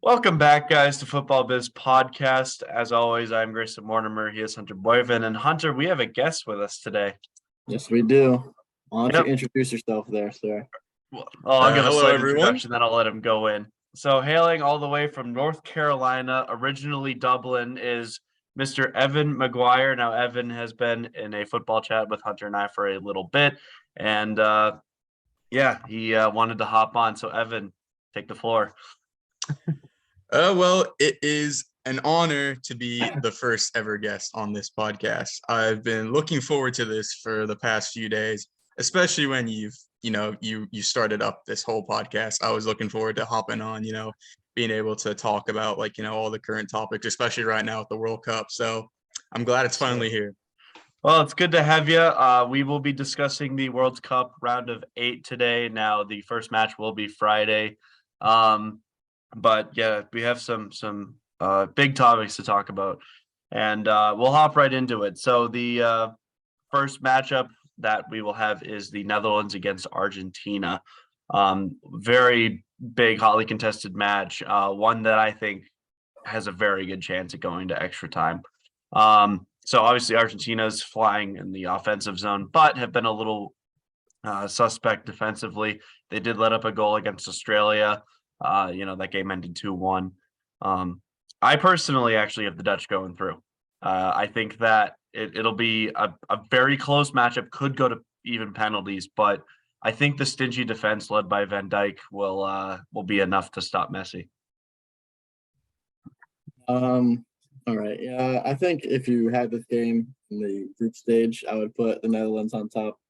Welcome back, guys, to Futbal Biz podcast. As always, I'm Graysen Mortimer. He is Hunter Boyven. And Hunter, we have a guest with us today. Yes, we do. Why don't Yep. you introduce yourself there, sir? Well, I'll give a Hello, slight everyone. introduction, then I'll let him go in. So, hailing all the way from North Carolina, originally Dublin, is Mr. Evan Maguire. Now, Evan has been in a football chat with Hunter and I for a little bit. And he wanted to hop on. So, Evan, take the floor. Well, it is an honor to be the first ever guest on this podcast. I've been looking forward to this for the past few days, especially when you started up this whole podcast. I was looking forward to hopping on, being able to talk about all the current topics, especially right now with the World Cup. So I'm glad it's finally here. Well, it's good to have you. We will be discussing the World Cup round of 8 today. Now, the first match will be Friday. But yeah, we have some big topics to talk about, and we'll hop right into it. So the first matchup that we will have is the Netherlands against Argentina. Very big, hotly contested match. One that I think has a very good chance of going to extra time. So obviously Argentina's flying in the offensive zone, but have been a little suspect defensively. They did let up a goal against Australia. That game ended 2-1. I personally actually have the Dutch going through. I think that it'll be a very close matchup, could go to even penalties, but I think the stingy defense led by Van Dijk will be enough to stop Messi. All right. Yeah, I think if you had this game in the group stage, I would put the Netherlands on top.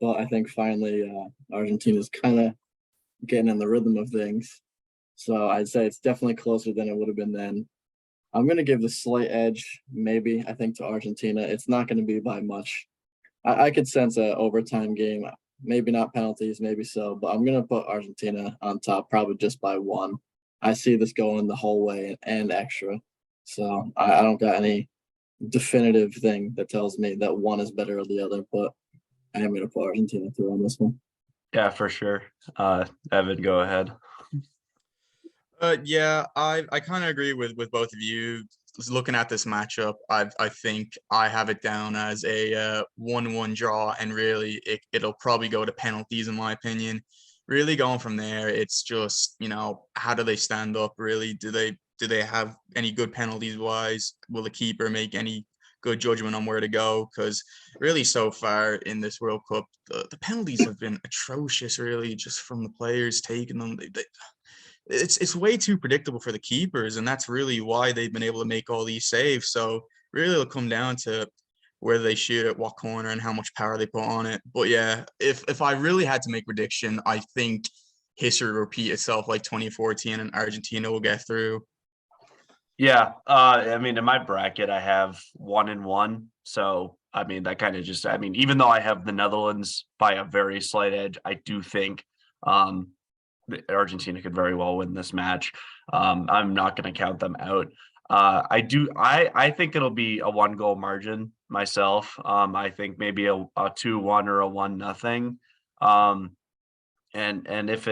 But I think finally Argentina's kind of getting in the rhythm of things. So I'd say it's definitely closer than it would have been then. I'm going to give the slight edge, maybe, I think, to Argentina. It's not going to be by much. I could sense an overtime game, maybe not penalties, maybe so, but I'm going to put Argentina on top, probably just by one. I see this going the whole way and extra. So I don't got any definitive thing that tells me that one is better or the other, but I am going to put Argentina through on this one. Yeah, for sure. Evan, go ahead. Yeah, I kind of agree with both of you. Just looking at this matchup, I think I have it down as a 1-1 draw, and really it'll probably go to penalties in my opinion. Really going from there, it's just how do they stand up? Really, do they have any good penalties wise? Will the keeper make any good judgment on where to go? Because really, so far in this World Cup, the penalties have been atrocious. Really, just from the players taking them. It's way too predictable for the keepers, and that's really why they've been able to make all these saves. So really it'll come down to where they shoot at what corner and how much power they put on it. But yeah, if I really had to make a prediction, I think history will repeat itself like 2014 and Argentina will get through. Yeah, I mean, in my bracket, I have 1-1. So, I mean, that kind of just, I mean, even though I have the Netherlands by a very slight edge, I do think Argentina could very well win this match. I'm not going to count them out. I think it'll be a 1-goal margin myself. I think maybe a 2-1 or a 1-0. And if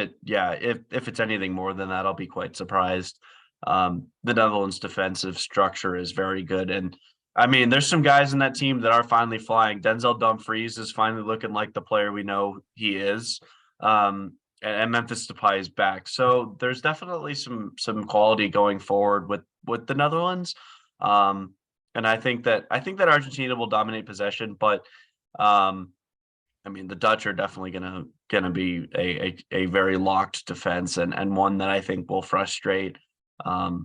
it's anything more than that, I'll be quite surprised. The Netherlands defensive structure is very good. And I mean, there's some guys in that team that are finally flying. Denzel Dumfries is finally looking like the player we know he is. And Memphis Depay is back. So there's definitely some quality going forward with the Netherlands. And I think that Argentina will dominate possession, but I mean, the Dutch are definitely gonna be a very locked defense and one that I think will frustrate the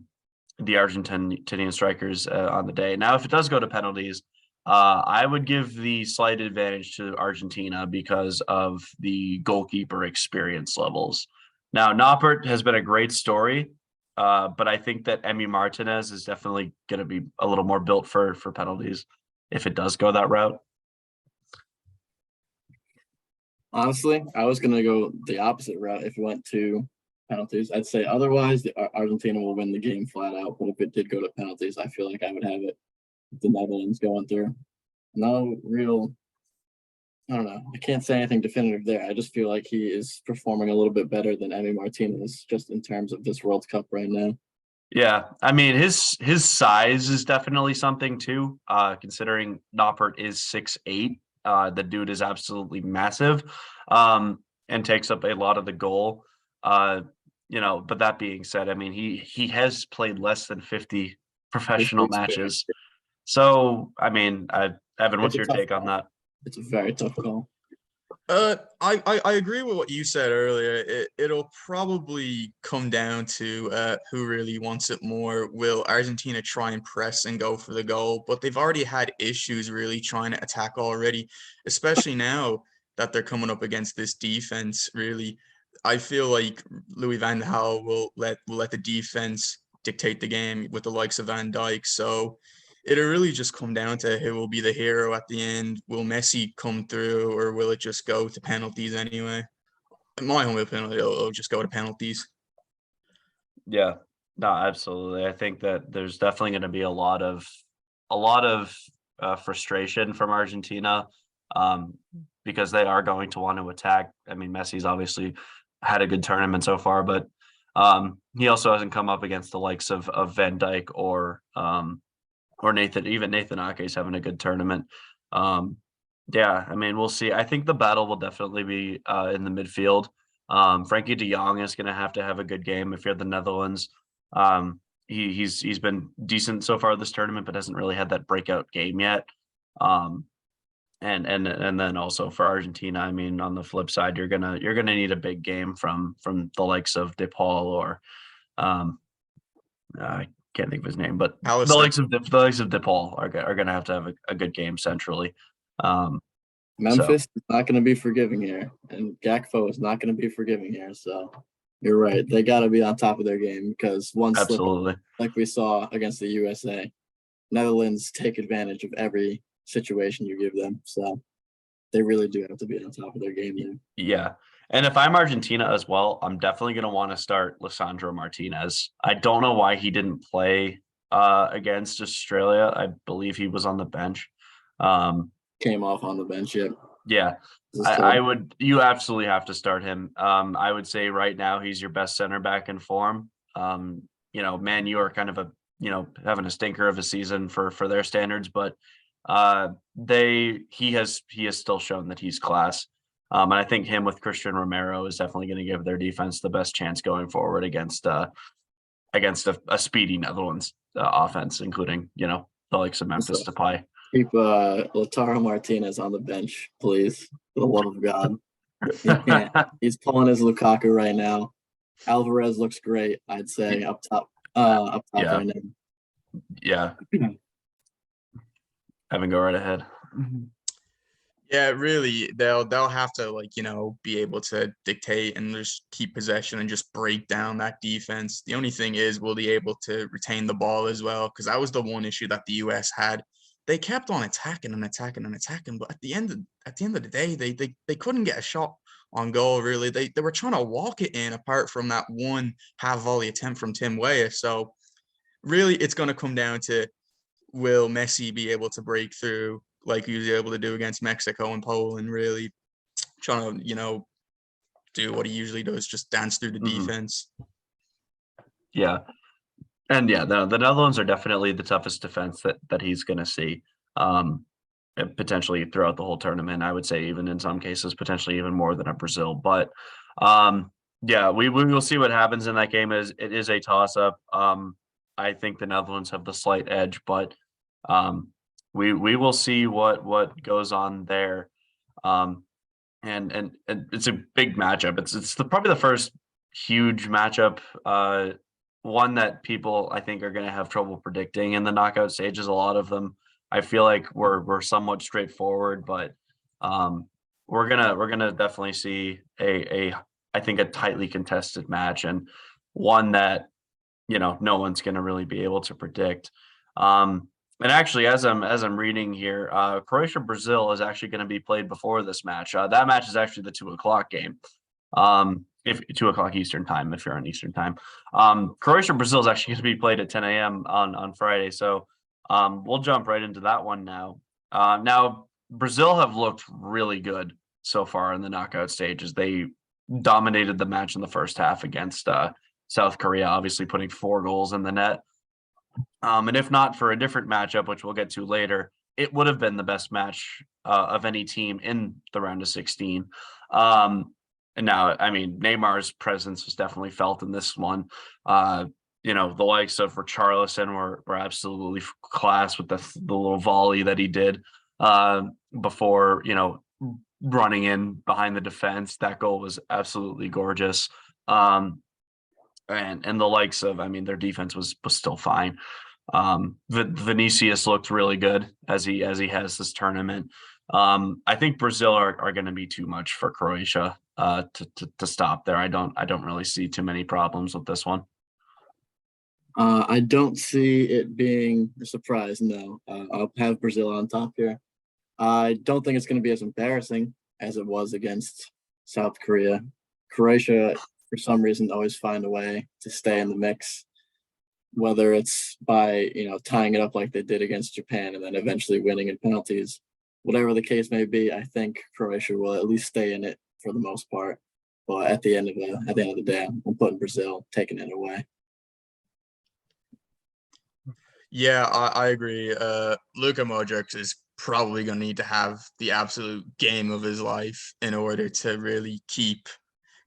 Argentinian strikers on the day. Now, if it does go to penalties, I would give the slight advantage to Argentina because of the goalkeeper experience levels. Now, Noppert has been a great story, but I think that Emi Martinez is definitely going to be a little more built for penalties if it does go that route. Honestly, I was going to go the opposite route if it went to penalties. I'd say otherwise, Argentina will win the game flat out. But if it did go to penalties, I feel like I would have it the Netherlands going through. No real, I don't know. I can't say anything definitive there. I just feel like he is performing a little bit better than Emi Martinez just in terms of this World Cup right now. Yeah, I mean his size is definitely something too. Considering Noppert is 6'8", the dude is absolutely massive, and takes up a lot of the goal. Uh, but that being said, I mean he has played less than 50 It's professional experience. matches. So I mean, Evan, It's what's a your tough take on call. that? It's a very tough call. I agree with what you said earlier. It'll probably come down to who really wants it more. Will Argentina try and press and go for the goal? But they've already had issues really trying to attack already, especially now that they're coming up against this defense. Really, I feel like Louis van Gaal will let the defense dictate the game with the likes of Van Dijk. So it'll really just come down to who will be the hero at the end. Will Messi come through, or will it just go to penalties anyway? In my humble opinion, it'll just go to penalties. Yeah, no, absolutely. I think that there's definitely going to be a lot of frustration from Argentina, um, because they are going to want to attack. I mean, Messi's obviously had a good tournament so far, but he also hasn't come up against the likes of Van Dijk or Nathan. Even Nathan Ake is having a good tournament. Um, yeah, I mean, we'll see. I think the battle will definitely be in the midfield. Frankie De Jong is going to have a good game if you're the Netherlands. He's been decent so far this tournament, but hasn't really had that breakout game yet. Um, and then also for Argentina, I mean, on the flip side, you're gonna need a big game from the likes of De Paul or I can't think of his name, but Alistair. The likes of De Paul are gonna have to have a good game centrally. Um, so Memphis is not going to be forgiving here, and Gakpo is not going to be forgiving here. So you're right; they got to be on top of their game because one slip, absolutely. like we saw against the USA, Netherlands take advantage of every situation you give them. So they really do have to be on top of their game there. Yeah. And if I'm Argentina as well, I'm definitely going to want to start Lissandro Martinez. I don't know why he didn't play against Australia. I believe he was on the bench. Um, Came off on the bench yet. yeah, This is I told. would. You absolutely have to start him. I would say right now he's your best center back in form. Man, you are kind of having a stinker of a season for their standards, but he has still shown that he's class. And I think him with Christian Romero is definitely going to give their defense the best chance going forward against a speedy Netherlands offense, including the likes of Memphis So Depay. keep Lautaro Martinez on the bench, please. For the love of God. He can't. He's pulling his Lukaku right now. Alvarez looks great, I'd say, up top Yeah, right yeah. now. Evan, go right ahead. Yeah, really, they'll have to be able to dictate and just keep possession and just break down that defense. The only thing is, will they able to retain the ball as well? Because that was the one issue that the US had. They kept on attacking and attacking and attacking, but at the end of the day, they couldn't get a shot on goal. Really, they were trying to walk it in. Apart from that one half volley attempt from Tim Weah, so really, it's going to come down to, will Messi be able to break through like he was able to do against Mexico and Poland, really trying to, do what he usually does, just dance through the Mhm. defense. Yeah. And yeah, the Netherlands are definitely the toughest defense that he's going to see, and potentially throughout the whole tournament. I would say even in some cases, potentially even more than a Brazil. But yeah, we will see what happens in that game. It is a toss up. I think the Netherlands have the slight edge, but um, we will see what goes on there. Um, and it's a big matchup. It's probably the first huge matchup. One that people I think are going to have trouble predicting in the knockout stages. A lot of them, I feel like we're somewhat straightforward, but um, we're gonna definitely see a I think a tightly contested match and one that no one's going to really be able to predict. And actually, as I'm reading here, Croatia Brazil is actually going to be played before this match. That match is actually the 2 o'clock game. If 2 o'clock Eastern time, if you're on Eastern time, Croatia Brazil is actually going to be played at 10 a.m. on Friday. So we'll jump right into that one now. Now Brazil have looked really good so far in the knockout stages. They dominated the match in the first half against South Korea obviously putting 4 goals in the net. And if not for a different matchup, which we'll get to later, it would have been the best match of any team in the round of 16. And now, I mean, Neymar's presence was definitely felt in this one. You know, the likes of Richarlison were absolutely class with the little volley that he did before, you know, running in behind the defense. That goal was absolutely gorgeous. And the likes of, I mean, their defense was still fine. Vinicius looked really good as he has this tournament. I think Brazil are going to be too much for Croatia to stop there. I don't really see too many problems with this one. I don't see it being a surprise. No, I'll have Brazil on top here. I don't think it's going to be as embarrassing as it was against South Korea. Croatia, for some reason, always find a way to stay in the mix, whether it's by, you know, tying it up like they did against Japan and then eventually winning in penalties. Whatever the case may be, I think Croatia will at least stay in it for the most part. But at the end of the day, I'm putting Brazil taking it away. Yeah, I agree. Luka Modric is probably going to need to have the absolute game of his life in order to really keep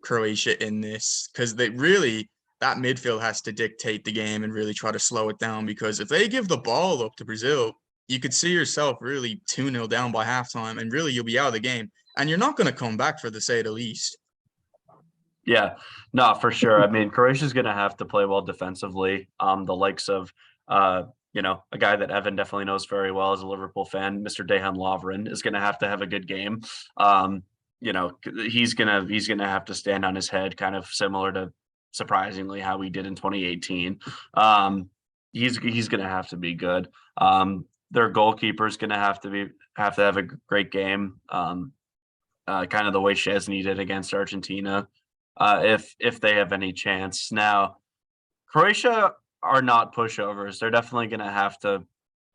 Croatia in this, because that midfield has to dictate the game and really try to slow it down, because if they give the ball up to Brazil, you could see yourself really 2-0 down by halftime, and really you'll be out of the game, and you're not going to come back, for the say the least. Yeah, no, for sure. I mean, Croatia's going to have to play well defensively. The likes of, you know, a guy that Evan definitely knows very well as a Liverpool fan, Mr. Dejan Lovren, is going to have a good game. You know, he's gonna have to stand on his head, kind of similar to surprisingly how he did in 2018. He's gonna have to be good. Their goalkeeper is gonna have to have a great game. Kind of the way Szczesny did against Argentina. If they have any chance. Now, Croatia are not pushovers. They're definitely going to have to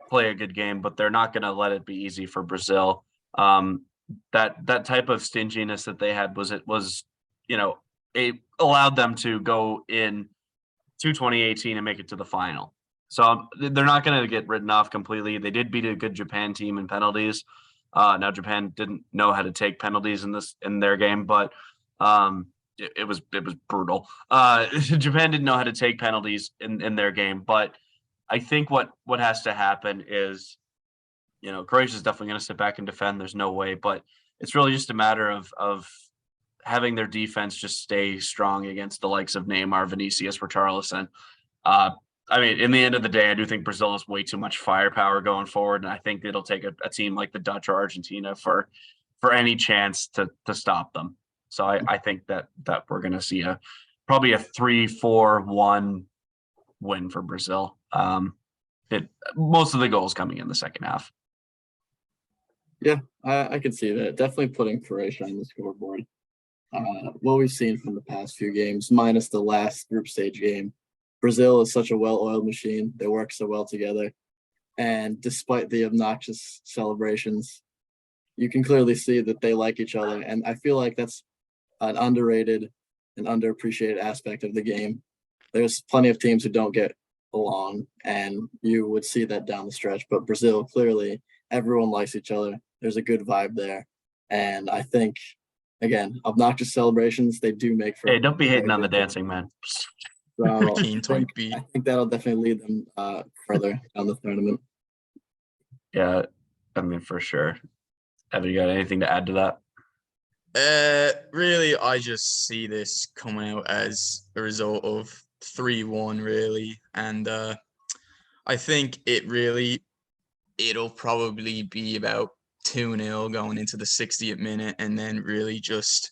play a good game, but they're not going to let it be easy for Brazil. That type of stinginess that they had was you know, it allowed them to go in to 2018 and make it to the final. So they're not going to get written off completely. They did beat a good Japan team in penalties. Now Japan didn't know how to take penalties in their game, but it was brutal. Japan didn't know how to take penalties in their game, but I think what has to happen is, you know, Croatia's definitely going to sit back and defend. There's no way, but it's really just a matter of having their defense just stay strong against the likes of Neymar, Vinicius, Richarlison. I mean, in the end of the day, I do think Brazil has way too much firepower going forward, and I think it'll take a team like the Dutch or Argentina for any chance to stop them. So I think that we're going to see probably a 3-4-1 win for Brazil. Most of the goals coming in the second half. Yeah, I can see that. Definitely putting Croatia on the scoreboard. What we've seen from the past few games, minus the last group stage game, Brazil is such a well-oiled machine. They work so well together. And despite the obnoxious celebrations, you can clearly see that they like each other. And I feel like that's an underrated and underappreciated aspect of the game. There's plenty of teams who don't get along, and you would see that down the stretch. But Brazil, clearly, everyone likes each other. There's a good vibe there. And I think, again, obnoxious celebrations, they do make for. Hey, don't be hating on the dancing, man. So Keen type beat. I think that'll definitely lead them further down the tournament. Yeah, I mean, for sure. Have you got anything to add to that? Really, I just see this coming out as a result of 3-1, really. And I think it'll probably be about 2-0 going into the 60th minute, and then really just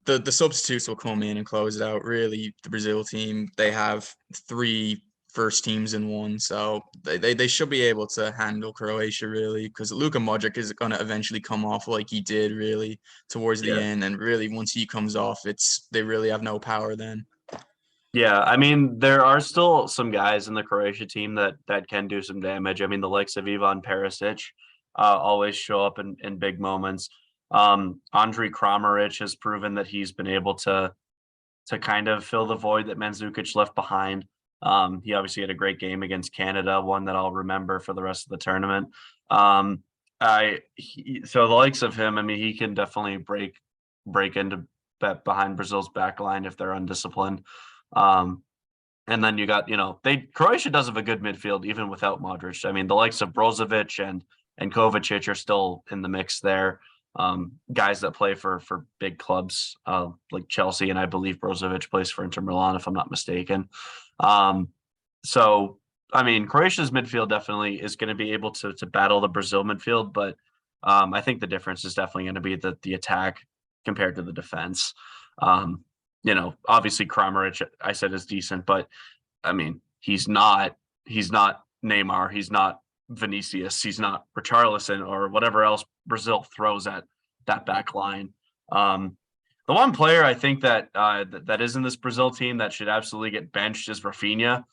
the substitutes will come in and close it out. Really, the Brazil team, they have 3 first teams in one, so they should be able to handle Croatia, really, because Luka Modric is going to eventually come off like he did really towards the end, and really once he comes off, they really have no power then. Yeah, I mean, there are still some guys in the Croatia team that can do some damage. I mean, the likes of Ivan Perisic always show up in big moments. Andrej Kramaric has proven that he's been able to kind of fill the void that Mandzukic left behind. He obviously had a great game against Canada, one that I'll remember for the rest of the tournament. So the likes of him, I mean, he can definitely break into behind Brazil's back line if they're undisciplined. And then you got, Croatia does have a good midfield even without Modric. I mean, the likes of Brozovic and Kovacic are still in the mix there. Guys that play for big clubs like Chelsea, and I believe Brozovic plays for Inter Milan, if I'm not mistaken. So, I mean, Croatia's midfield definitely is going to be able to battle the Brazil midfield, but I think the difference is definitely going to be the attack compared to the defense. Obviously Kramaric, I said, is decent, but I mean, he's not Neymar, he's not Vinicius, he's not Richarlison or whatever else Brazil throws at that back line. The one player I think that that is in this Brazil team that should absolutely get benched is Rafinha.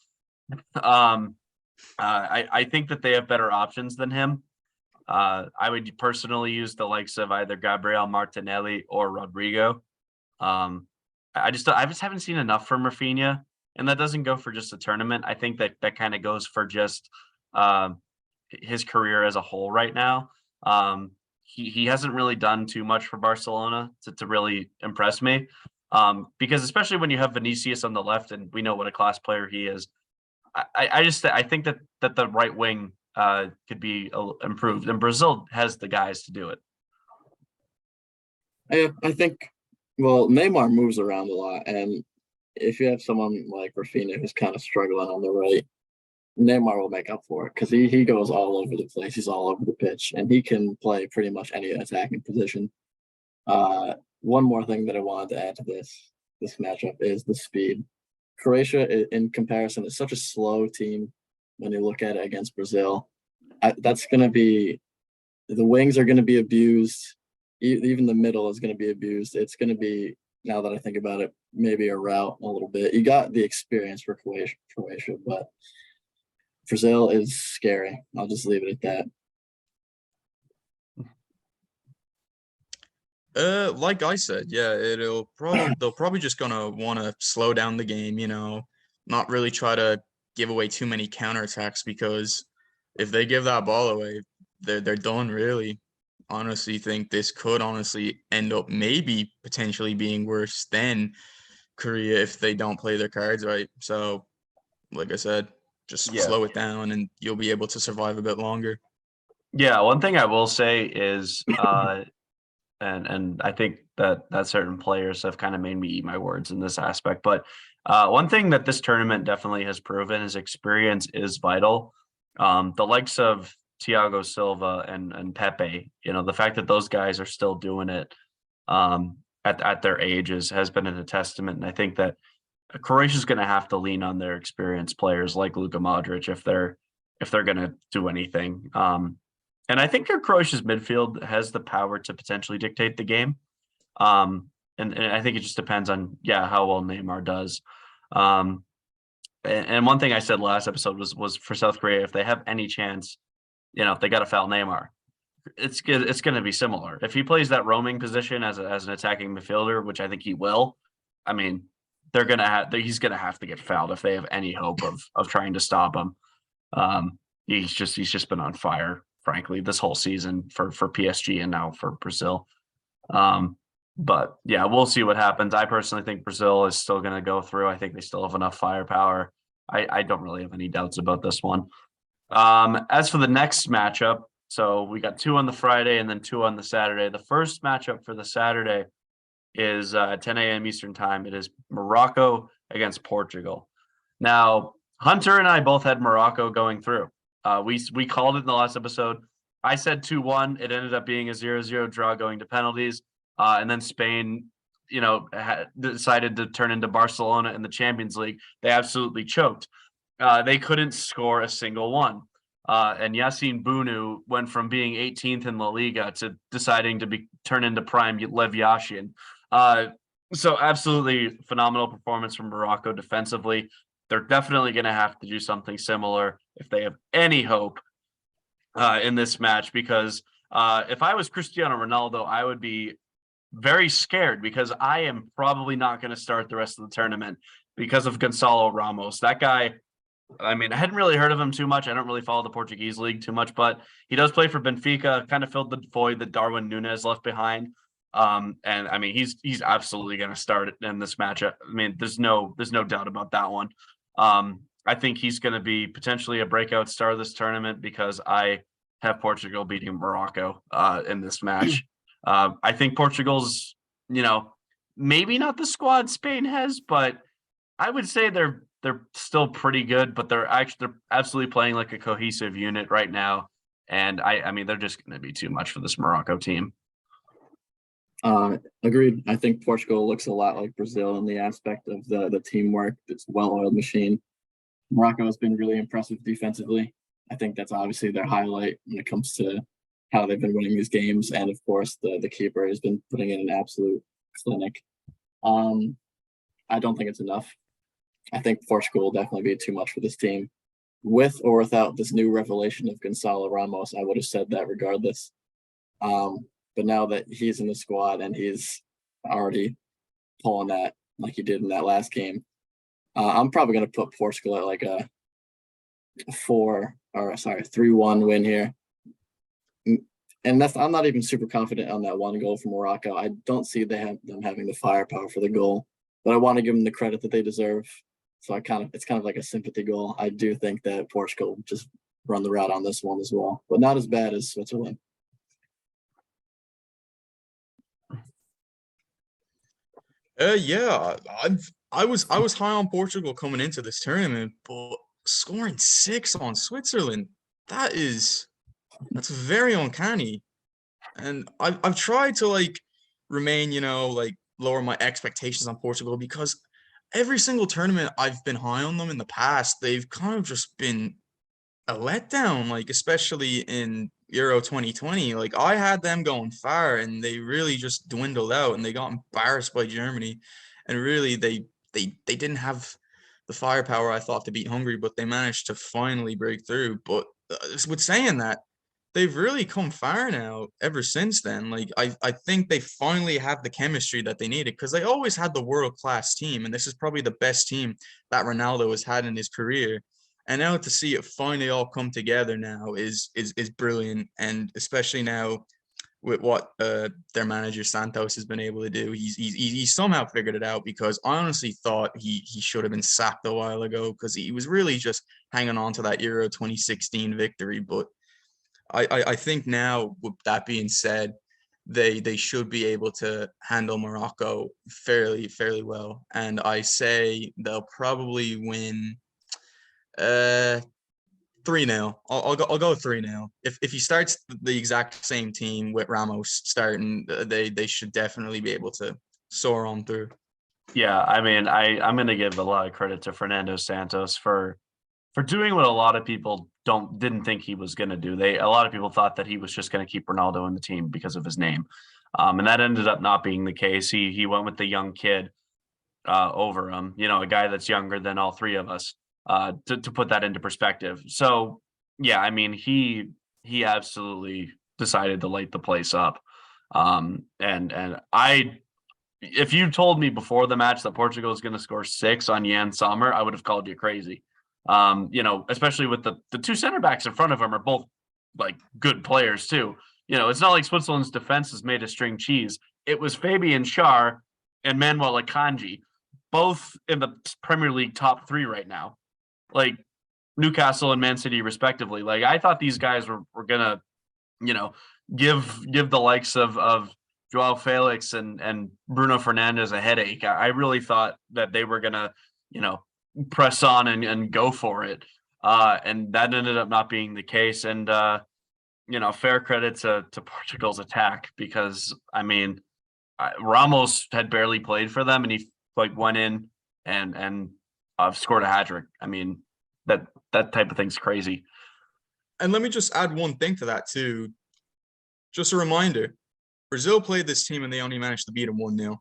I think that they have better options than him. I would personally use the likes of either Gabriel Martinelli or Rodrigo. I just haven't seen enough from Rafinha, and that doesn't go for just a tournament. I think that kind of goes for just his career as a whole right now. He hasn't really done too much for Barcelona to really impress me, because especially when you have Vinicius on the left, and we know what a class player he is. I think that the right wing could be improved, and Brazil has the guys to do it. I think, well, Neymar moves around a lot, and if you have someone like Rafinha who's kind of struggling on the right, Neymar will make up for it because he goes all over the place. He's all over the pitch, and he can play pretty much any attacking position. One more thing that I wanted to add to this matchup is the speed. Croatia, in comparison, is such a slow team when you look at it against Brazil. That's going to be – the wings are going to be abused. Even the middle is going to be abused. It's going to be, now that I think about it, maybe a rout a little bit. You got the experience for Croatia, but Brazil is scary. I'll just leave it at that. Like I said, yeah, they'll probably just gonna want to slow down the game, not really try to give away too many counterattacks, because if they give that ball away, they're done, really. Honestly think this could honestly end up maybe potentially being worse than Korea if they don't play their cards right. So, like I said, just slow it down and you'll be able to survive a bit longer. Yeah, one thing I will say is, and I think that certain players have kind of made me eat my words in this aspect, but one thing that this tournament definitely has proven is experience is vital. The likes of Thiago Silva and Pepe, the fact that those guys are still doing it at their ages has been a testament. And I think that Croatia is going to have to lean on their experienced players like Luka Modric if they're going to do anything. And I think Croatia's midfield has the power to potentially dictate the game. And I think it just depends on how well Neymar does. And one thing I said last episode was for South Korea, if they have any chance, if they got to foul Neymar, it's going to be similar. If he plays that roaming position as an attacking midfielder, which I think he will, I mean, he's going to have to get fouled if they have any hope of trying to stop him. He's just been on fire, frankly, this whole season for PSG and now for Brazil. But yeah, we'll see what happens. I personally think Brazil is still going to go through. I think they still have enough firepower. I don't really have any doubts about this one. As for the next matchup, so we got 2 on the Friday and then 2 on the Saturday. The first matchup for the Saturday is 10 a.m. Eastern time. It is Morocco against Portugal. Now, Hunter and I both had Morocco going through. We called it in the last episode. I said 2-1. It ended up being a 0-0 draw going to penalties. And then Spain, decided to turn into Barcelona in the Champions League. They absolutely choked. They couldn't score a single one. And Yassine Bounou went from being 18th in La Liga to deciding to turn into prime Lev Yashin. So absolutely phenomenal performance from Morocco defensively. They're definitely going to have to do something similar if they have any hope in this match, because if I was Cristiano Ronaldo, I would be very scared because I am probably not going to start the rest of the tournament because of Gonzalo Ramos. That guy, I mean, I hadn't really heard of him too much. I don't really follow the Portuguese league too much, but he does play for Benfica, kind of filled the void that Darwin Núñez left behind. And I mean, he's absolutely going to start in this matchup. I mean, there's no doubt about that one. I think he's going to be potentially a breakout star of this tournament because I have Portugal beating Morocco in this match. I think Portugal's, maybe not the squad Spain has, but I would say they're still pretty good, but they're absolutely playing like a cohesive unit right now. And I mean, they're just going to be too much for this Morocco team. Agreed. I think Portugal looks a lot like Brazil in the aspect of the teamwork. It's a well-oiled machine. Morocco has been really impressive defensively. I think that's obviously their highlight when it comes to how they've been winning these games. And of course, the keeper has been putting in an absolute clinic. I don't think it's enough. I think Portugal will definitely be too much for this team. With or without this new revelation of Gonzalo Ramos, I would have said that regardless. But now that he's in the squad and he's already pulling that like he did in that last game, I'm probably going to put Portugal at like a 3-1 win here. And I'm not even super confident on that one goal from Morocco. I don't see them having the firepower for the goal, but I want to give them the credit that they deserve. So it's kind of like a sympathy goal. I do think that Portugal just run the route on this one as well, but not as bad as Switzerland. Yeah, I was high on Portugal coming into this tournament, but scoring 6 on Switzerland, that's very uncanny. And I've tried to like remain, like lower my expectations on Portugal because every single tournament I've been high on them in the past, they've kind of just been a letdown, like especially in Euro 2020. Like I had them going far and they really just dwindled out and they got embarrassed by Germany. And really they didn't have the firepower I thought to beat Hungary, but they managed to finally break through. But with saying that, they've really come far now ever since then. Like I think they finally have the chemistry that they needed because they always had the world-class team, and this is probably the best team that Ronaldo has had in his career. And now to see it finally all come together now is brilliant, and especially now with what their manager Santos has been able to do. He's somehow figured it out because I honestly thought he should have been sacked a while ago because he was really just hanging on to that Euro 2016 victory. But I think now, with that being said, they should be able to handle Morocco fairly well, and I say they'll probably win 3-0. I'll go 3-0. If he starts the exact same team with Ramos starting, they should definitely be able to soar on through. Yeah, I mean, I'm going to give a lot of credit to Fernando Santos for doing what a lot of people didn't think he was going to do. A lot of people thought that he was just going to keep Ronaldo in the team because of his name, and that ended up not being the case. He went with the young kid over him, a guy that's younger than all three of us, to put that into perspective. So yeah, I mean, he absolutely decided to light the place up, and if you told me before the match that Portugal is going to score 6 on Jan Sommer, I would have called you crazy. Especially with the two center backs in front of him are both like good players too. It's not like Switzerland's defense is made of string cheese. It was Fabian Schär and Manuel Akanji, both in the Premier League top 3 right now, like Newcastle and Man City respectively. Like I thought these guys were gonna, give the likes of Joao Felix and Bruno Fernandes a headache. I really thought that they were gonna, press on and go for it. And that ended up not being the case. And fair credit to Portugal's attack because I mean Ramos had barely played for them and he went in and scored a hat trick. I mean that type of thing's crazy. And let me just add one thing to that too. Just a reminder, Brazil played this team and they only managed to beat them 1-0.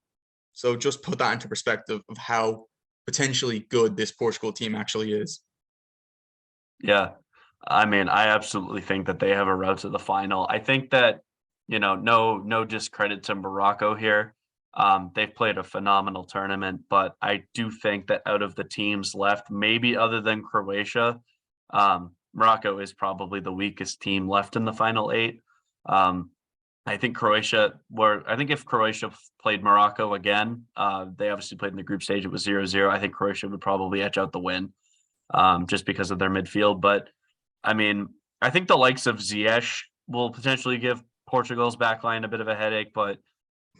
So just put that into perspective of how potentially good this Portugal team actually is. Yeah. I mean, I absolutely think that they have a route to the final. I think that no discredit to Morocco here. They've played a phenomenal tournament, but I do think that out of the teams left, maybe other than Croatia, Morocco is probably the weakest team left in the final eight. I think if Croatia played Morocco again, they obviously played in the group stage. It was 0-0. I think Croatia would probably edge out the win, just because of their midfield. But I mean, I think the likes of Ziyech will potentially give Portugal's backline a bit of a headache. But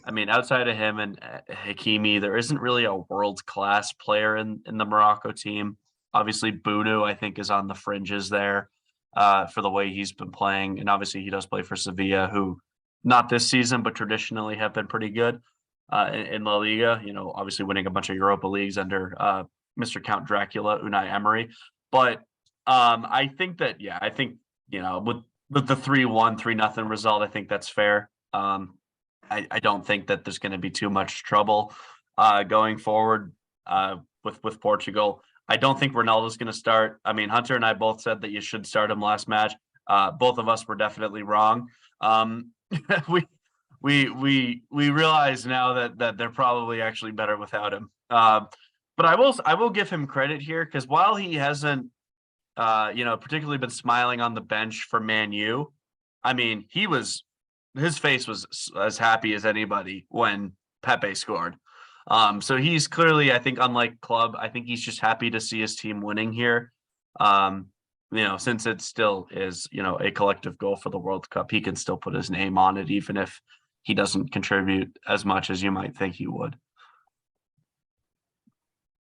I mean, outside of him and Hakimi, there isn't really a world-class player in the Morocco team. Obviously, Bunu, I think, is on the fringes there for the way he's been playing. And obviously, he does play for Sevilla, who not this season, but traditionally have been pretty good in La Liga, obviously winning a bunch of Europa Leagues under Mr. Count Dracula, Unai Emery. But I think that, with the 3-1, 3-0 result, I think that's fair. I don't think that there's going to be too much trouble going forward with Portugal. I don't think Ronaldo's going to start. I mean, Hunter and I both said that you should start him last match. Both of us were definitely wrong. We realize now that they're probably actually better without him. But I will give him credit here, because while he hasn't particularly been smiling on the bench for Man U, I mean, his face was as happy as anybody when Pepe scored. So he's clearly, I think, unlike Club, I think he's just happy to see his team winning here. Since it still is, a collective goal for the World Cup, he can still put his name on it, even if he doesn't contribute as much as you might think he would.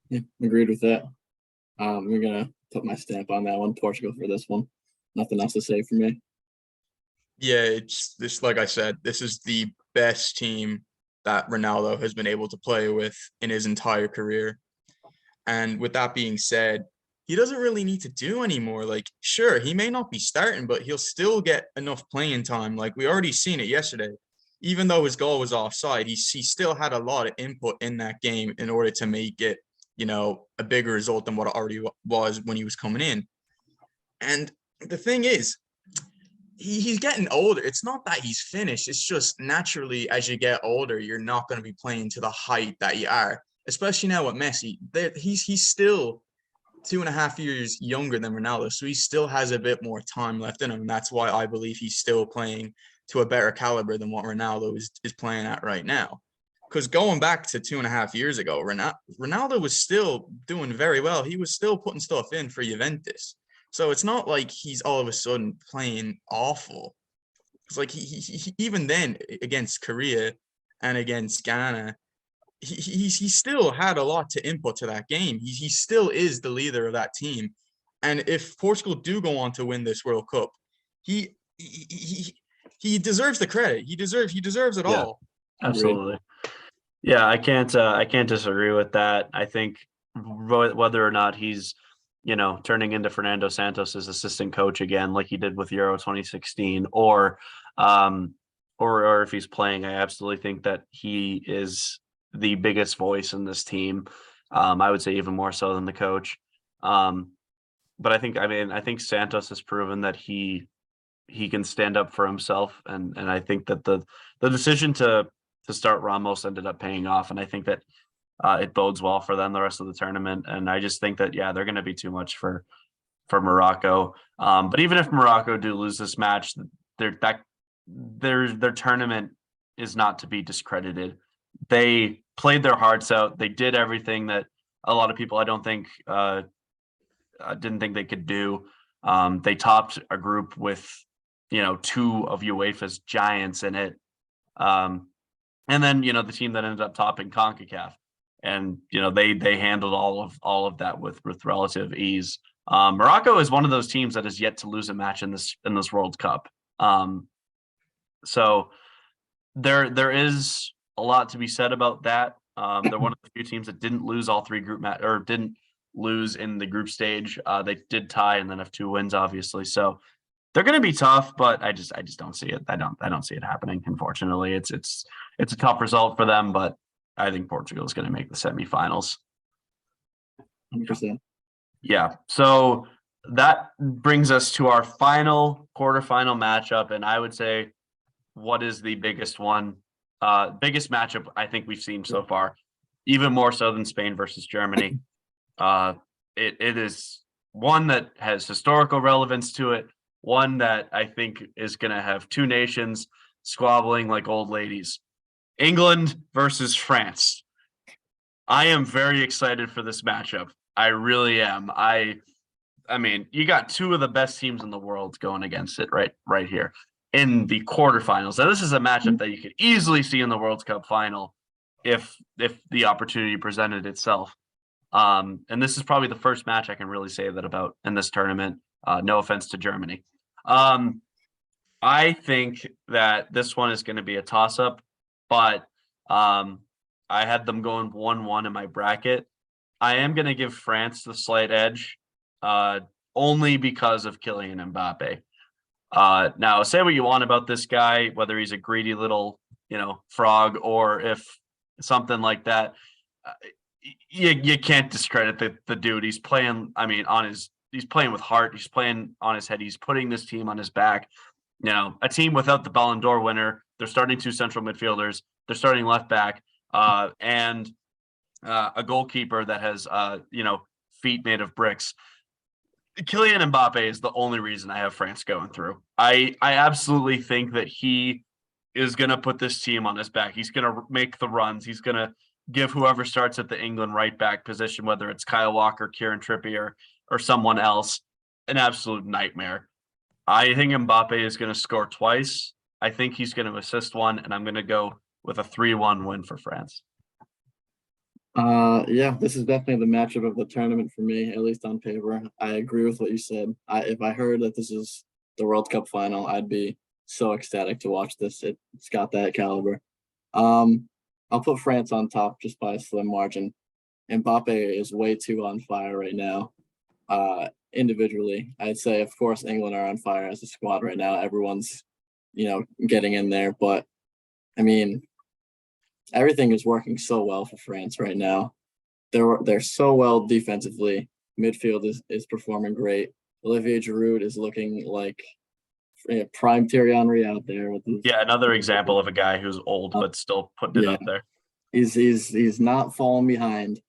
Yeah, agreed with that. I'm going to put my stamp on that one, Portugal, for this one. Nothing else to say for me. Yeah, it's this, like I said, this is the best team that Ronaldo has been able to play with in his entire career. And with that being said, he doesn't really need to do anymore. Like, sure, he may not be starting, but he'll still get enough playing time. Like, we already seen it yesterday. Even though his goal was offside, he still had a lot of input in that game in order to make it, a bigger result than what it already was when he was coming in. And the thing is, he's getting older. It's not that he's finished. It's just naturally, as you get older, you're not going to be playing to the height that you are, especially now with Messi. He's still 2.5 years younger than Ronaldo, so he still has a bit more time left in him. And that's why I believe he's still playing to a better caliber than what Ronaldo is playing at right now. Because going back to 2.5 years ago, Ronaldo was still doing very well. He was still putting stuff in for Juventus. So it's not like he's all of a sudden playing awful. It's like he even then against Korea and against Ghana, he still had a lot to input to that game. He still is the leader of that team. And if Portugal do go on to win this World Cup, he deserves the credit. He deserves it all. Absolutely. Yeah, I can't disagree with that. I think whether or not he's turning into Fernando Santos' assistant coach again, like he did with Euro 2016, or if he's playing, I absolutely think that he is the biggest voice in this team. I would say even more so than the coach. But I think Santos has proven that he can stand up for himself, and I think that the decision to start Ramos ended up paying off, and I think that it bodes well for them the rest of the tournament. And I just think that they're going to be too much for Morocco. But even if Morocco do lose this match, their tournament is not to be discredited. They played their hearts out. They did everything that a lot of people I don't think didn't think they could do. They topped a group with two of UEFA's giants in it. And then, the team that ended up topping CONCACAF, and, they handled all of that with relative ease. Morocco is one of those teams that has yet to lose a match in this World Cup. So there is a lot to be said about that. They're one of the few teams that didn't lose all three or didn't lose in the group stage. They did tie and then have 2 wins, obviously. So they're going to be tough, but I just don't see it. I don't see it happening. Unfortunately, it's a tough result for them, but I think Portugal is going to make the semifinals. 100%. Yeah. So that brings us to our final quarterfinal matchup, and I would say what is the biggest matchup I think we've seen so far, even more so than Spain versus Germany. It is one that has historical relevance to it, one that I think is going to have two nations squabbling like old ladies. England versus France. I am very excited for this matchup. I really am. I mean, you got two of the best teams in the world going against it right here in the quarterfinals. Now, this is a matchup that you could easily see in the World Cup final if the opportunity presented itself. And this is probably the first match I can really say that about in this tournament. No offense to Germany. I think that this one is going to be a toss-up, but I had them going 1-1 in my bracket. I am going to give France the slight edge, only because of Kylian Mbappe. Now, say what you want about this guy, whether he's a greedy little, frog, or if something like that. You can't discredit the dude. He's playing. I mean, he's playing with heart. He's playing on his head. He's putting this team on his back. A team without the Ballon d'Or winner. They're starting two central midfielders. They're starting left back, and a goalkeeper that has feet made of bricks. Kylian Mbappe is the only reason I have France going through. I absolutely think that he is going to put this team on his back. He's going to make the runs. He's going to give whoever starts at the England right back position, whether it's Kyle Walker, Kieran Trippier, or someone else, an absolute nightmare. I think Mbappe is going to score twice. I think he's going to assist one, and I'm going to go with a 3-1 win for France. Yeah, this is definitely the matchup of the tournament for me, at least on paper. I agree with what you said. If I heard that this is the World Cup final, I'd be so ecstatic to watch this. It's got that caliber. I'll put France on top just by a slim margin. Mbappe is way too on fire right now. Individually, I'd say, of course, England are on fire as a squad right now. Everyone's, getting in there. But, I mean, everything is working so well for France right now. They're so well defensively. Midfield is performing great. Olivier Giroud is looking like prime Thierry Henry out there with his, another example of a guy who's old but still putting it up there. He's not falling behind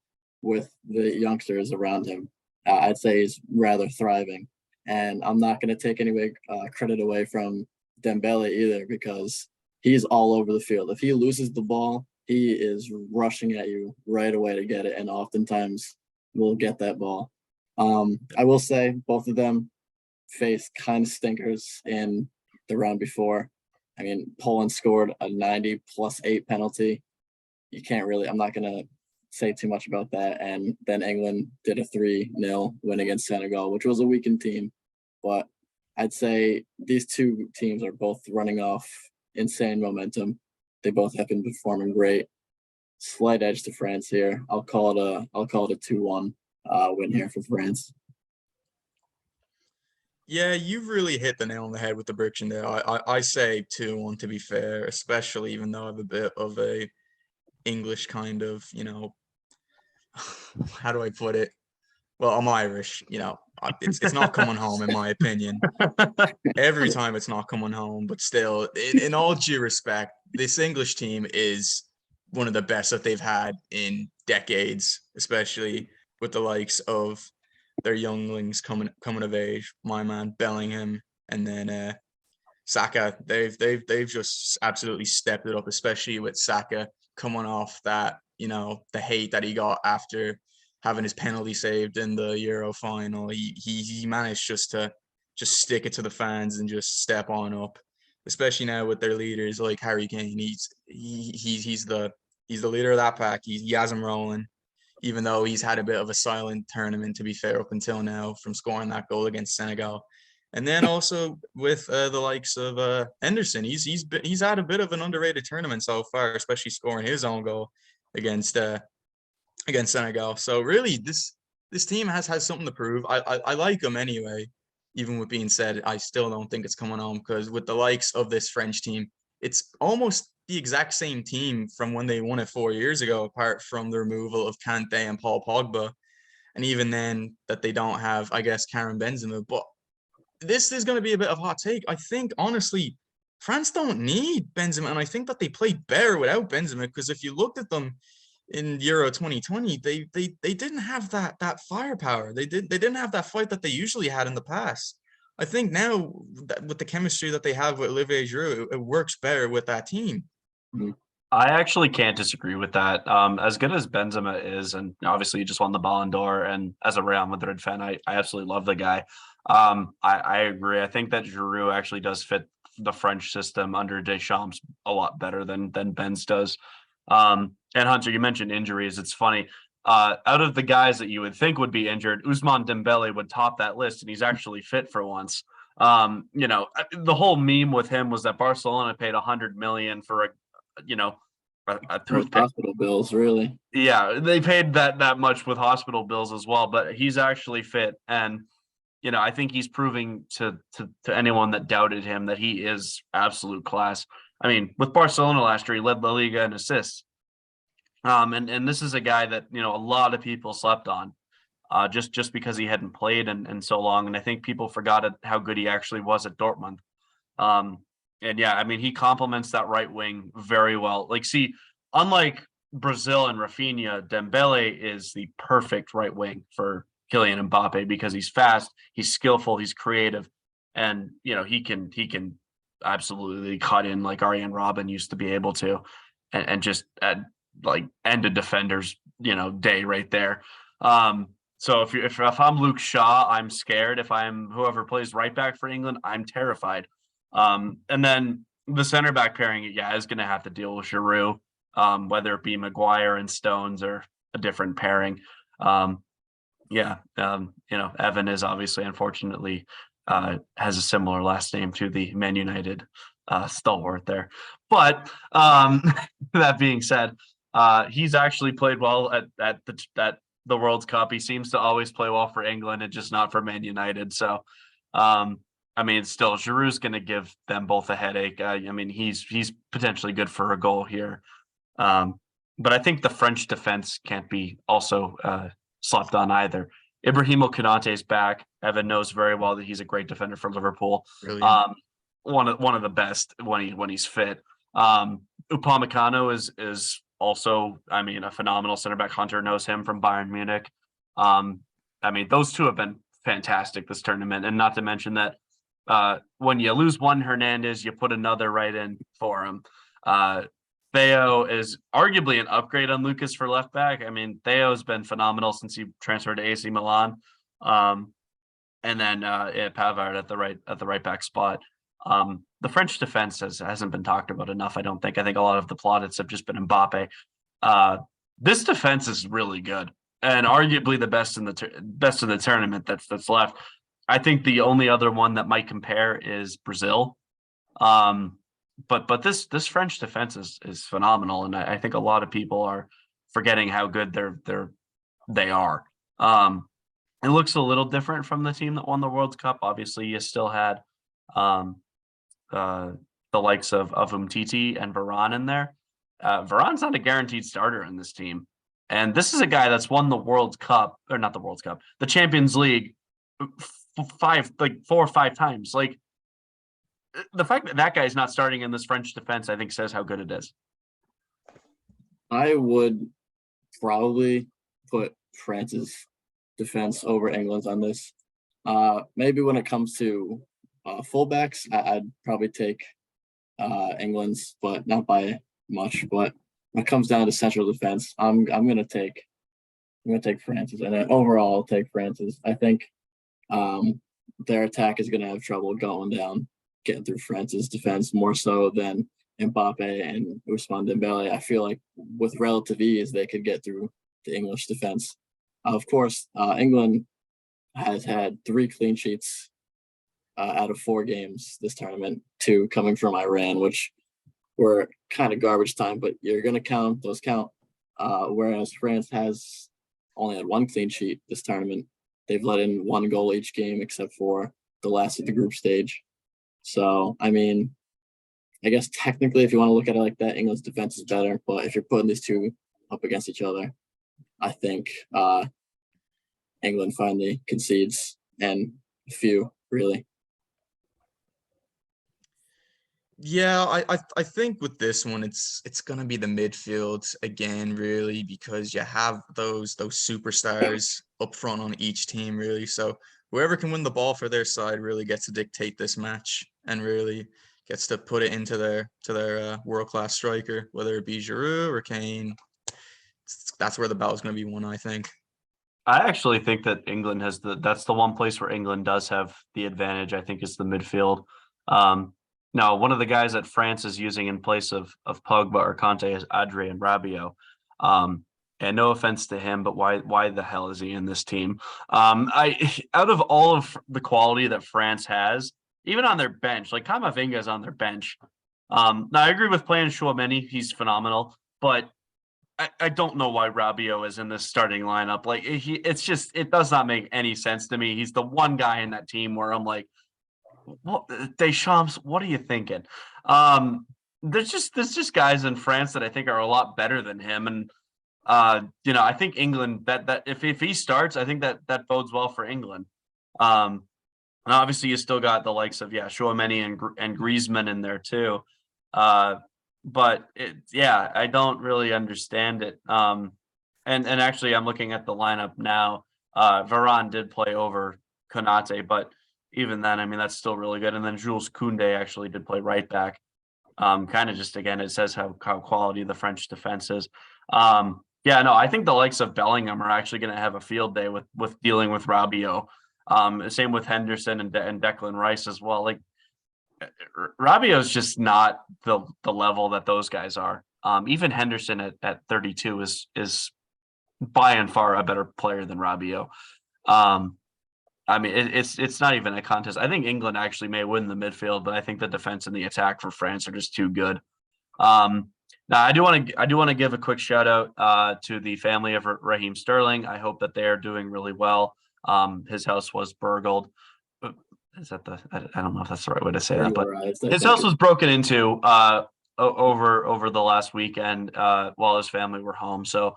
with the youngsters around him. I'd say he's rather thriving, and I'm not going to take any credit away from Dembele either, because he's all over the field. If he loses the ball, he is rushing at you right away to get it, and oftentimes will get that ball. I will say both of them faced kind of stinkers in the round before. I mean, Poland scored a 90+8 penalty. I'm not going to say too much about that. And then England did a 3-0 win against Senegal, which was a weakened team. But I'd say these two teams are both running off insane momentum. They both have been performing great. Slight edge to France here. I'll call it a 2-1 win here for France. Yeah, you've really hit the nail on the head with the prediction there. I say 2-1 to be fair, especially even though I have a bit of a English kind of, how do I put it? Well, I'm Irish, it's not coming home in my opinion. Every time it's not coming home, but still, in all due respect, this English team is one of the best that they've had in decades, especially with the likes of their younglings coming of age. My man Bellingham, and then Saka. They've just absolutely stepped it up, especially with Saka coming off that, the hate that he got after having his penalty saved in the Euro final. He managed to stick it to the fans and just step on up, especially now with their leaders like Harry Kane. He's the leader of that pack. He has him rolling, even though he's had a bit of a silent tournament, to be fair, up until now, from scoring that goal against Senegal. And then also with the likes of Henderson, he's had a bit of an underrated tournament so far, especially scoring his own goal against Senegal. So really, this team has something to prove. I like them anyway. Even with being said, I still don't think it's coming home, because with the likes of this French team, it's almost the exact same team from when they won it 4 years ago, apart from the removal of Kante and Paul Pogba. And even then, that they don't have, I guess, Karim Benzema. But this is going to be a bit of a hot take. I think, honestly, France don't need Benzema, and I think that they played better without Benzema, because if you looked at them in Euro 2020, they didn't have that firepower. They didn't have that fight that they usually had in the past. I think now that with the chemistry that they have with Olivier Giroud, it works better with that team. I actually can't disagree with that. As good as Benzema is, and obviously he just won the Ballon d'Or, and as a Real Madrid fan, I absolutely love the guy. I agree. I think that Giroud actually does fit the French system under Deschamps a lot better than Benz does. And Hunter, you mentioned injuries. It's funny. Out of the guys that you would think would be injured, Ousmane Dembele would top that list, and he's actually fit for once. The whole meme with him was that Barcelona paid 100 million for a toothpick. Hospital bills, really. Yeah, they paid that much with hospital bills as well, but he's actually fit, and I think he's proving to anyone that doubted him that he is absolute class. I mean, with Barcelona last year, he led La Liga in assists. And this is a guy that a lot of people slept on, just because he hadn't played in so long, and I think people forgot how good he actually was at Dortmund. And yeah, I mean, he complements that right wing very well. Like, see, unlike Brazil and Rafinha, Dembele is the perfect right wing for Kylian Mbappe because he's fast, he's skillful, he's creative, and he can absolutely cut in like Arjen Robben used to be able to, and just like end a defender's day right there. So if I'm Luke Shaw, I'm scared. If I'm whoever plays right back for England, I'm terrified. And then the center back pairing, is going to have to deal with Giroud, whether it be Maguire and Stones or a different pairing. Evan is obviously, unfortunately, has a similar last name to the Man United stalwart there. But that being said, he's actually played well at the World Cup. He seems to always play well for England and just not for Man United. So, I mean, still, Giroud's going to give them both a headache. I mean, he's potentially good for a goal here. But I think the French defense can't be also slept on either. Ibrahimo Konate's back. Evan knows very well that he's a great defender for Liverpool. One of the best when he's fit. Upamecano is also, I mean, a phenomenal center back. Hunter knows him from Bayern Munich. I mean, those two have been fantastic this tournament, and not to mention that when you lose one Hernandez, you put another right in for him. Theo is arguably an upgrade on Lucas for left back. I mean, Theo's been phenomenal since he transferred to AC Milan. And then Pavard at the right back spot. The French defense hasn't been talked about enough, I don't think. I think a lot of the plaudits have just been Mbappe. This defense is really good and arguably the best in the tournament that's left. I think the only other one that might compare is Brazil. But this French defense is phenomenal, and I think a lot of people are forgetting how good they are. It looks a little different from the team that won the World Cup. Obviously, you still had the likes of Umtiti and Varane in there. Varane's not a guaranteed starter in this team, and this is a guy that's won the World Cup, or not the World Cup, the Champions League 4 or 5 times. Like, the fact that guy's not starting in this French defense, I think, says how good it is. I would probably put France's defense over England's on this. Maybe when it comes to fullbacks, I'd probably take England's, but not by much. But when it comes down to central defense, I'm gonna take France's, and then overall I'll take France's. I think their attack is gonna have trouble going down, getting through France's defense more so than Mbappe and Ousmane Dembele. I feel like with relative ease they could get through the English defense. Of course, England has had 3 clean sheets out of 4 games this tournament, 2 coming from Iran, which were kind of garbage time, but you're going to count those. Whereas France has only had 1 clean sheet this tournament. They've let in 1 goal each game except for the last of the group stage. So, I mean, I guess technically, if you want to look at it like that, England's defense is better. But if you're putting these two up against each other, I think England finally concedes, and a few, really. Yeah, I think with this one it's gonna be the midfield again, really, because you have those superstars up front on each team, really. So whoever can win the ball for their side really gets to dictate this match and really gets to put it into their world-class striker, whether it be Giroud or Kane. That's where the battle's gonna be won, I think. I actually think that England has that's the one place where England does have the advantage, I think, is the midfield. Um, Now, one of the guys that France is using in place of Pogba or Conte is Adrien Rabiot. Um, and no offense to him, but why the hell is he in this team? I out of all of the quality that France has, even on their bench, like Kamavinga is on their bench. Now I agree with playing Chouameni, he's phenomenal, but I don't know why Rabiot is in this starting lineup. Like it does not make any sense to me. He's the one guy in that team where I'm like, what Deschamps, what are you thinking? There's just guys in France that I think are a lot better than him. And I think England that if he starts, I think that bodes well for England. And obviously you still got the likes of Chouameni and Griezmann in there too. Uh, but I don't really understand it. And actually, I'm looking at the lineup now. Varane did play over Konate, but even then, I mean, that's still really good. And then Jules Koundé actually did play right back. Kind of just again, it says how quality the French defense is. Yeah, no, I think the likes of Bellingham are actually going to have a field day with dealing with Rabiot. Same with Henderson and Declan Rice as well. Like Rabiot's just not the level that those guys are. Even Henderson at 32 is by and far a better player than Rabiot. I mean, it's not even a contest. I think England actually may win the midfield, but I think the defense and the attack for France are just too good. Now I do want to give a quick shout out to the family of Raheem Sterling. I hope that they are doing really well. His house was burgled. Is that I don't know if that's the right way to say that, but his house was broken into over the last weekend while his family were home. So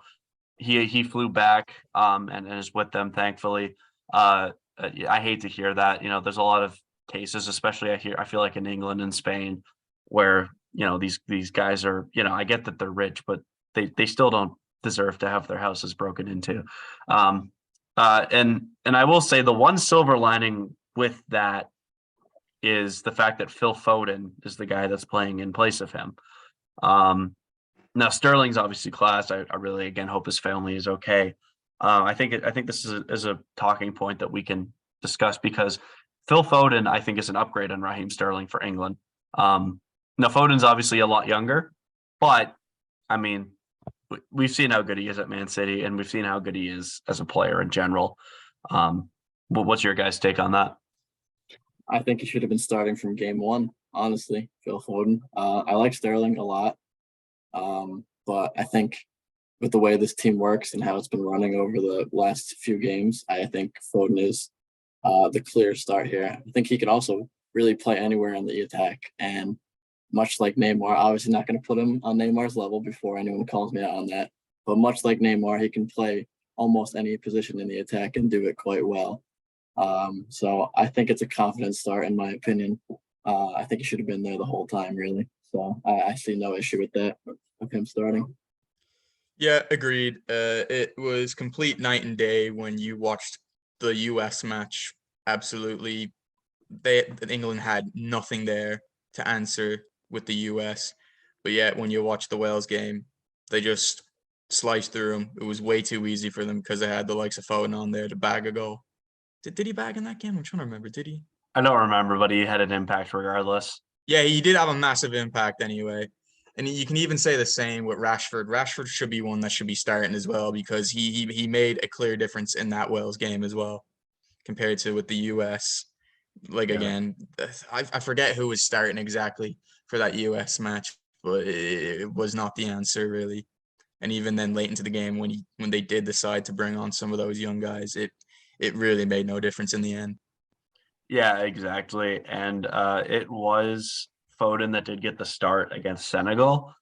he flew back and is with them, thankfully. I hate to hear that. There's a lot of cases, especially I feel like in England and Spain, where these guys are, I get that they're rich, but they still don't deserve to have their houses broken into. And I will say the one silver lining with that is the fact that Phil Foden is the guy that's playing in place of him. Now Sterling's obviously class. I really again hope his family is okay. I think this is a talking point that we can discuss because Phil Foden I think is an upgrade on Raheem Sterling for England. Now Foden's obviously a lot younger, but I mean we've seen how good he is at Man City, and we've seen how good he is as a player in general. What's your guys' take on that? I think he should have been starting from game one, honestly, Phil Foden. I like Sterling a lot, but I think with the way this team works and how it's been running over the last few games, I think Foden is the clear start here. I think he can also really play anywhere in the attack, and much like Neymar, obviously not going to put him on Neymar's level before anyone calls me out on that, but much like Neymar, he can play almost any position in the attack and do it quite well. So I think it's a confident start in my opinion. I think he should have been there the whole time, really. So I see no issue with that of him starting. Yeah, agreed. It was complete night and day when you watched the US match. Absolutely, England had nothing there to answer with the US, but yet when you watch the Wales game, they just sliced through them. It was way too easy for them because they had the likes of Foden on there to bag a goal. Did he bag in that game? I'm trying to remember. Did he? I don't remember, but he had an impact regardless. Yeah, he did have a massive impact anyway. And you can even say the same with Rashford. Rashford should be one that should be starting as well because he made a clear difference in that Wales game as well compared to with the US. Like again, I forget who was starting exactly for that US match, but it was not the answer really. And even then late into the game when they did decide to bring on some of those young guys, it really made no difference in the end. Yeah, exactly. And it was Foden that did get the start against Senegal.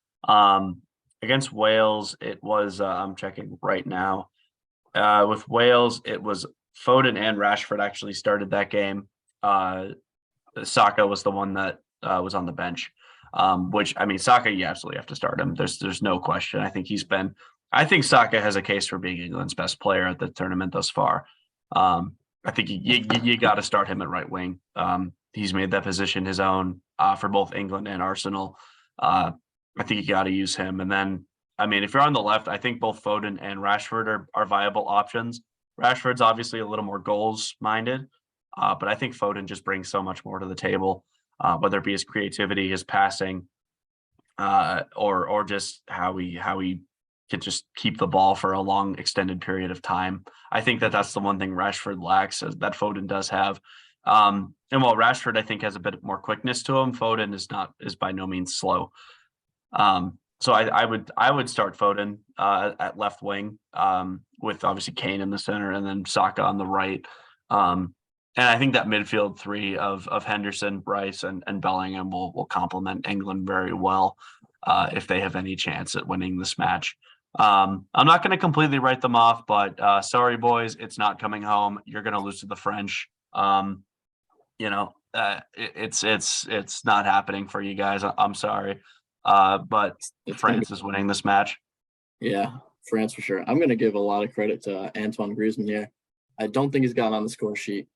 Against Wales, it was I'm checking right now. With Wales, it was Foden and Rashford actually started that game. Saka was the one that was on the bench. Which, I mean, Saka, you absolutely have to start him. There's no question. I think Saka has a case for being England's best player at the tournament thus far. I think you got to start him at right wing. He's made that position his own for both England and Arsenal. I think you got to use him. And then, I mean, if you're on the left, I think both Foden and Rashford are viable options. Rashford's obviously a little more goals minded, but I think Foden just brings so much more to the table, whether it be his creativity, his passing, or just how he can just keep the ball for a long extended period of time. I think that's the one thing Rashford lacks that Foden does have. And while Rashford, I think, has a bit more quickness to him, Foden is by no means slow. So I would start Foden at left wing with obviously Kane in the center and then Saka on the right. And I think that midfield three of Henderson, Bryce, and Bellingham will complement England very well if they have any chance at winning this match. I'm not going to completely write them off, but sorry, boys, it's not coming home. You're going to lose to the French. It's not happening for you guys. I'm sorry, but France is winning this match. Yeah, France for sure. I'm going to give a lot of credit to Antoine Griezmann here. I don't think he's gotten on the score sheet.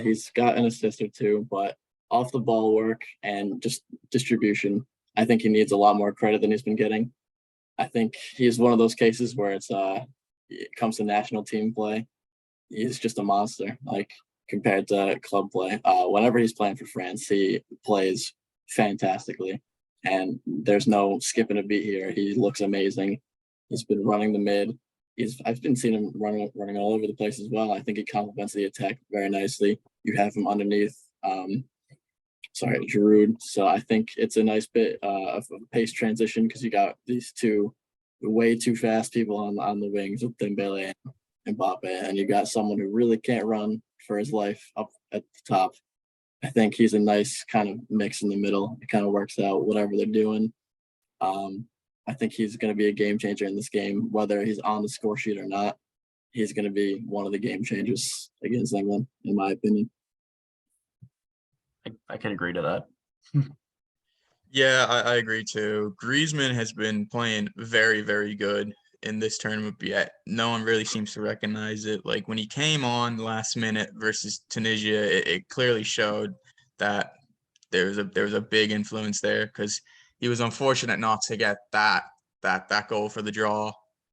He's got an assist or two, but off the ball work and just distribution, I think he needs a lot more credit than he's been getting. I think he's one of those cases where it comes to national team play, he's just a monster, like compared to club play. Whenever he's playing for France, he plays fantastically, and there's no skipping a beat here. He looks amazing. He's been running the mid. I've been seeing him running all over the place as well. I think he complements the attack very nicely. You have him underneath Giroud. So I think it's a nice bit of a pace transition because you got these two way too fast people on the wings with Dembele and Mbappe, and you got someone who really can't run for his life up at the top. I think he's a nice kind of mix in the middle. It kind of works out whatever they're doing. I think he's going to be a game changer in this game, whether he's on the score sheet or not. He's going to be one of the game changers against England, in my opinion. I can agree to that. Yeah, I agree too. Griezmann has been playing very, very good in this tournament, but yet no one really seems to recognize it. Like when he came on last minute versus Tunisia, it clearly showed that there was a big influence there because he was unfortunate not to get that goal for the draw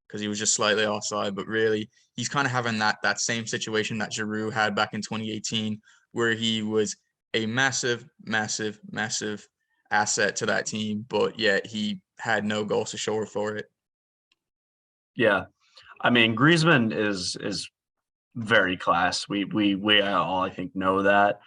because he was just slightly offside. But really, he's kind of having that same situation that Giroud had back in 2018, where he was a massive, massive, massive asset to that team, but yet he had no goals to show for it. Yeah, I mean Griezmann is very class. We all I think know that.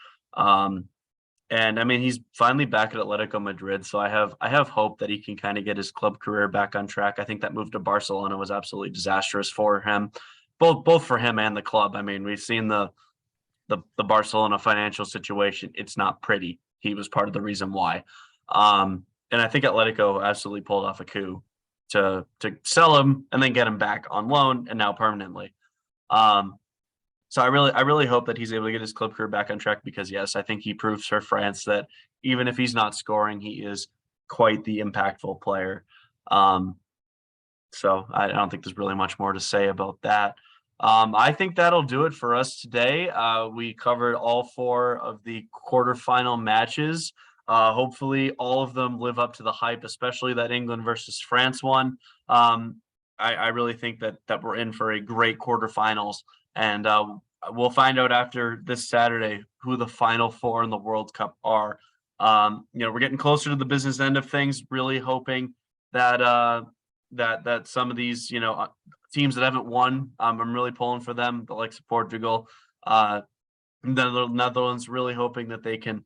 And I mean he's finally back at Atletico Madrid, so I have hope that he can kind of get his club career back on track. I think that move to Barcelona was absolutely disastrous for him, both for him and the club. I mean we've seen the Barcelona financial situation. It's not pretty. He was part of the reason why. And I think Atletico absolutely pulled off a coup to sell him and then get him back on loan and now permanently. So I really hope that he's able to get his club career back on track because yes, I think he proves for France that even if he's not scoring, he is quite the impactful player. So I don't think there's really much more to say about that. I think that'll do it for us today. We covered all 4 of the quarterfinal matches. Hopefully all of them live up to the hype, especially that England versus France one. I really think that we're in for a great quarterfinals, and we'll find out after this Saturday who the final 4 in the World Cup are. We're getting closer to the business end of things, really hoping that that some of these, teams that haven't won, I'm really pulling for them, the likes of Portugal, the Netherlands, really hoping that they can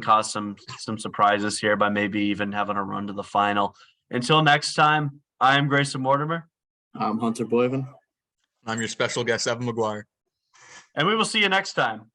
cause some surprises here by maybe even having a run to the final. Until next time, I am Graysen Mortimer. I'm Hunter Boyven. I'm your special guest, Evan Maguire. And we will see you next time.